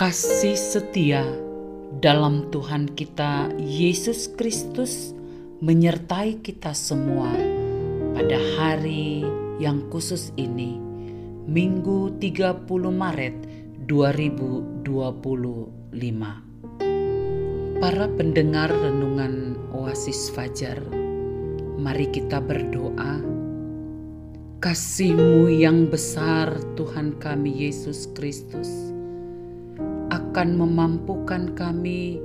Kasih setia dalam Tuhan kita Yesus Kristus menyertai kita semua pada hari yang khusus ini, Minggu 30 Maret 2025. Para pendengar renungan Oasis Fajar, mari kita berdoa. Kasih-Mu yang besar Tuhan kami Yesus Kristus akan memampukan kami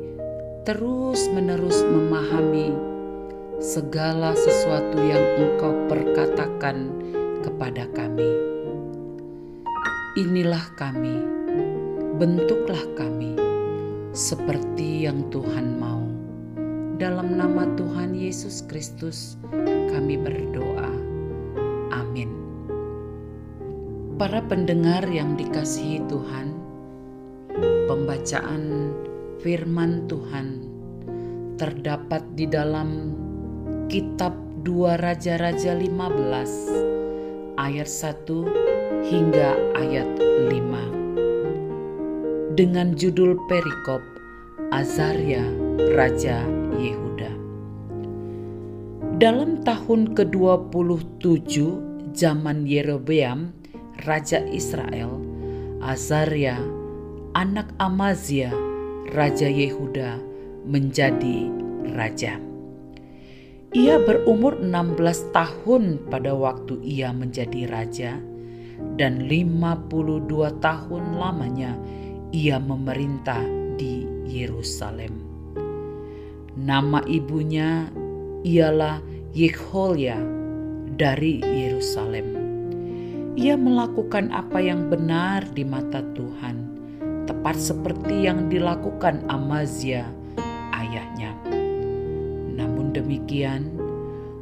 terus-menerus memahami segala sesuatu yang Engkau perkatakan kepada kami. Inilah kami, bentuklah kami seperti yang Tuhan mau. Dalam nama Tuhan Yesus Kristus kami berdoa. Amin. Para pendengar yang dikasihi Tuhan, pembacaan firman Tuhan terdapat di dalam kitab 2 Raja-Raja 15 ayat 1 hingga ayat 5 dengan judul perikop Azarya Raja Yehuda. Dalam tahun ke-27 zaman Yerobeam Raja Israel, Azarya anak Amazia Raja Yehuda menjadi raja. Ia berumur 16 tahun pada waktu ia menjadi raja, dan 52 tahun lamanya ia memerintah di Yerusalem. Nama ibunya ialah Yekholia dari Yerusalem. Ia melakukan apa yang benar di mata Tuhan, tepat seperti yang dilakukan Amazia ayahnya. Namun demikian,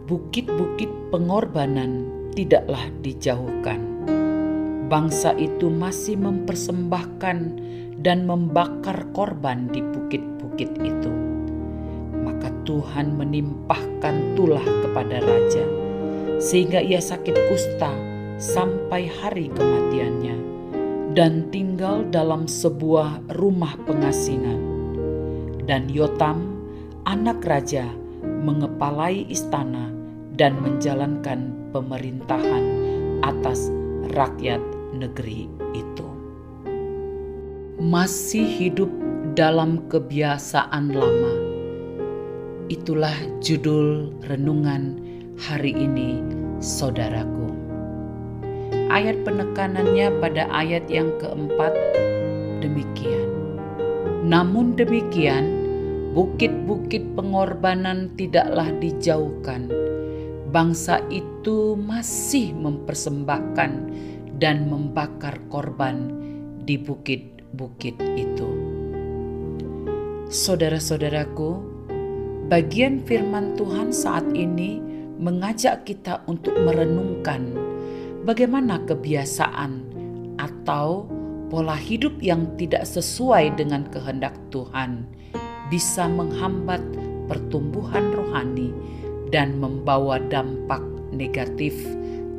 bukit-bukit pengorbanan tidaklah dijauhkan. Bangsa itu masih mempersembahkan dan membakar korban di bukit-bukit itu. Maka Tuhan menimpahkan tulah kepada raja, sehingga ia sakit kusta sampai hari kematiannya, dan tinggal dalam sebuah rumah pengasingan. Dan Yotam, anak raja, mengepalai istana dan menjalankan pemerintahan atas rakyat negeri itu. Masih hidup dalam kebiasaan lama. Itulah judul renungan hari ini, saudaraku. Ayat penekanannya pada ayat yang keempat demikian. Namun demikian, bukit-bukit pengorbanan tidaklah dijauhkan. Bangsa itu masih mempersembahkan dan membakar korban di bukit-bukit itu. Saudara-saudaraku, bagian firman Tuhan saat ini mengajak kita untuk merenungkan bagaimana kebiasaan atau pola hidup yang tidak sesuai dengan kehendak Tuhan bisa menghambat pertumbuhan rohani dan membawa dampak negatif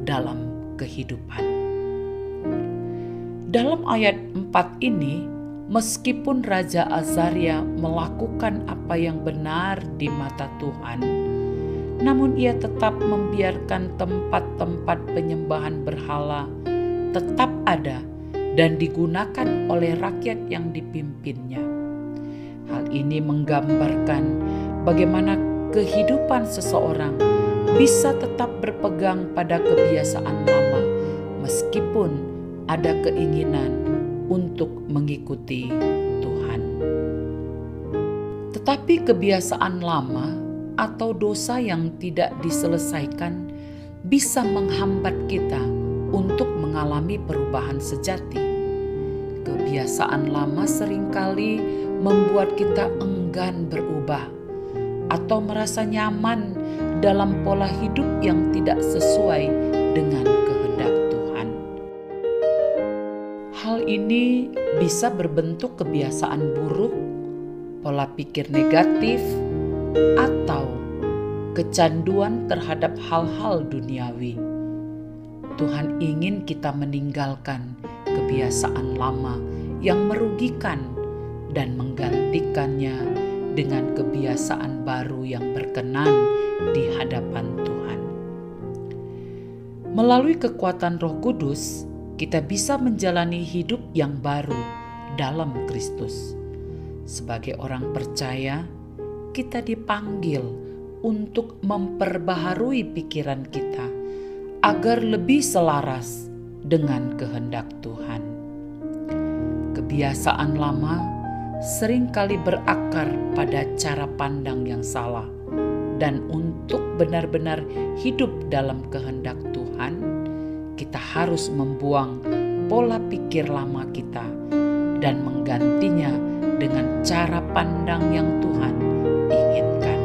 dalam kehidupan. Dalam ayat 4 ini, meskipun Raja Azarya melakukan apa yang benar di mata Tuhan, namun ia tetap membiarkan tempat-tempat penyembahan berhala tetap ada dan digunakan oleh rakyat yang dipimpinnya. Hal ini menggambarkan bagaimana kehidupan seseorang bisa tetap berpegang pada kebiasaan lama meskipun ada keinginan untuk mengikuti Tuhan. Tetapi kebiasaan lama atau dosa yang tidak diselesaikan bisa menghambat kita untuk mengalami perubahan sejati. Kebiasaan lama seringkali membuat kita enggan berubah atau merasa nyaman dalam pola hidup yang tidak sesuai dengan kehendak Tuhan. Hal ini bisa berbentuk kebiasaan buruk, pola pikir negatif, atau kecanduan terhadap hal-hal duniawi. Tuhan ingin kita meninggalkan kebiasaan lama yang merugikan dan menggantikannya dengan kebiasaan baru yang berkenan di hadapan Tuhan. Melalui kekuatan Roh Kudus, kita bisa menjalani hidup yang baru dalam Kristus. Sebagai orang percaya, kita dipanggil untuk memperbaharui pikiran kita agar lebih selaras dengan kehendak Tuhan. Kebiasaan lama seringkali berakar pada cara pandang yang salah, dan untuk benar-benar hidup dalam kehendak Tuhan, kita harus membuang pola pikir lama kita dan menggantinya dengan cara pandang yang Tuhan inginkan.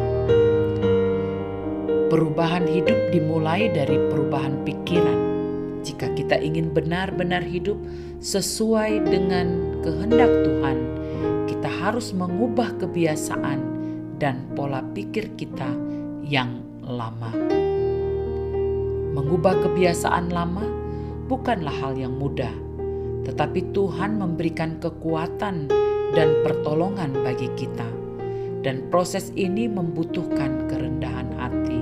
Perubahan hidup dimulai dari perubahan pikiran. Jika kita ingin benar-benar hidup sesuai dengan kehendak Tuhan, kita harus mengubah kebiasaan dan pola pikir kita yang lama. Mengubah kebiasaan lama bukanlah hal yang mudah, tetapi Tuhan memberikan kekuatan dan pertolongan bagi kita. Dan proses ini membutuhkan kerendahan hati,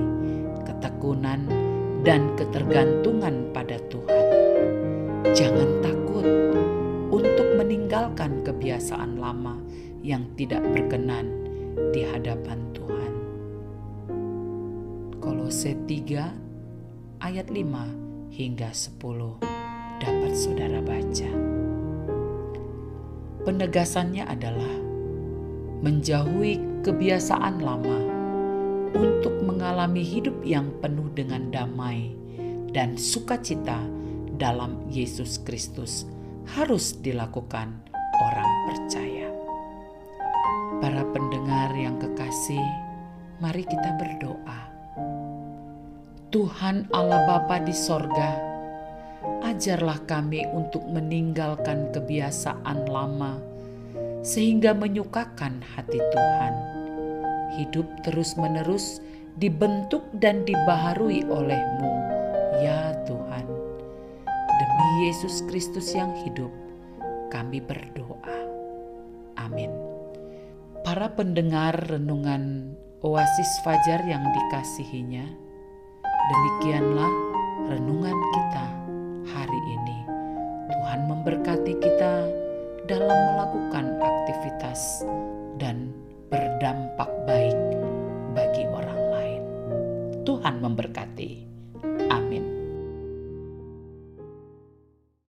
ketekunan, dan ketergantungan pada Tuhan. Jangan takut untuk meninggalkan kebiasaan lama yang tidak berkenan di hadapan Tuhan. Kolose 3 ayat 5 hingga 10 dapat saudara baca. Penegasannya adalah menjauhi kebiasaan lama untuk mengalami hidup yang penuh dengan damai dan sukacita dalam Yesus Kristus harus dilakukan orang percaya. Para pendengar yang kekasih, mari kita berdoa. Tuhan Allah Bapa di sorga, ajarlah kami untuk meninggalkan kebiasaan lama sehingga menyukakan hati Tuhan. Hidup terus-menerus dibentuk dan dibaharui oleh-Mu, ya Tuhan. Demi Yesus Kristus yang hidup, kami berdoa. Amin. Para pendengar renungan Oasis Fajar yang dikasihinya, demikianlah renungan kita hari ini. Tuhan memberkati kita dalam melakukan aktivitas dan berdampak baik